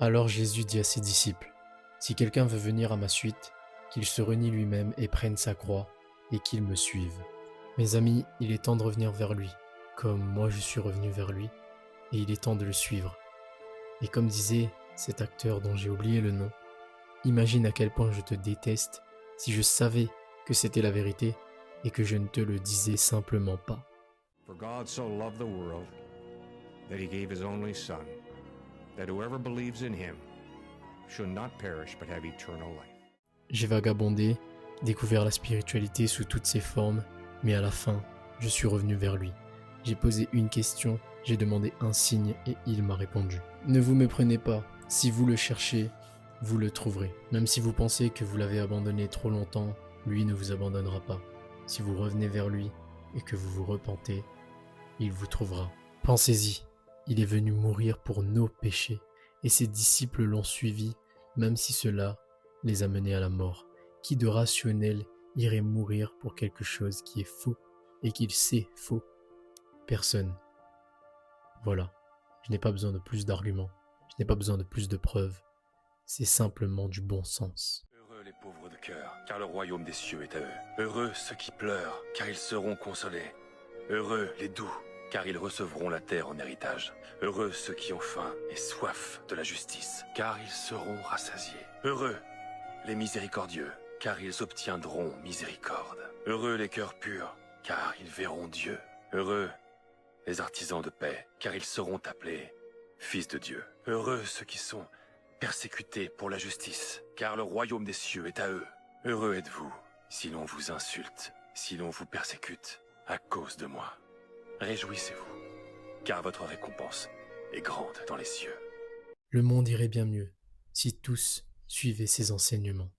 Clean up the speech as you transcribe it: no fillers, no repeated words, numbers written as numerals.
Alors Jésus dit à ses disciples, si quelqu'un veut venir à ma suite, qu'il se renie lui-même et prenne sa croix, et qu'il me suive. Mes amis, il est temps de revenir vers lui, comme moi je suis revenu vers lui, et il est temps de le suivre. Et comme disait cet acteur dont j'ai oublié le nom, imagine à quel point je te déteste si je savais que c'était la vérité et que je ne te le disais simplement pas. For God so loved the world that he gave his only Son, that whoever believes in him should not perish but have eternal life. J'ai vagabondé, découvert la spiritualité sous toutes ses formes, mais à la fin, je suis revenu vers lui. J'ai posé une question, j'ai demandé un signe et il m'a répondu. Ne vous méprenez pas, si vous le cherchez, vous le trouverez. Même si vous pensez que vous l'avez abandonné trop longtemps, lui ne vous abandonnera pas. Si vous revenez vers lui et que vous vous repentez, il vous trouvera. Pensez-y, il est venu mourir pour nos péchés et ses disciples l'ont suivi, même si cela les a menés à la mort. Qui de rationnel irait mourir pour quelque chose qui est faux et qu'il sait faux? Personne. Voilà, je n'ai pas besoin de plus d'arguments, je n'ai pas besoin de plus de preuves, c'est simplement du bon sens. Heureux les pauvres de cœur, car le royaume des cieux est à eux. Heureux ceux qui pleurent, car ils seront consolés. Heureux les doux, car ils recevront la terre en héritage. Heureux ceux qui ont faim et soif de la justice, car ils seront rassasiés. Heureux les miséricordieux, car ils obtiendront miséricorde. Heureux les cœurs purs, car ils verront Dieu. Heureux les artisans de paix, car ils seront appelés fils de Dieu. Heureux ceux qui sont persécutés pour la justice, car le royaume des cieux est à eux. Heureux êtes-vous si l'on vous insulte, si l'on vous persécute à cause de moi. Réjouissez-vous, car votre récompense est grande dans les cieux. Le monde irait bien mieux si tous suivaient ses enseignements.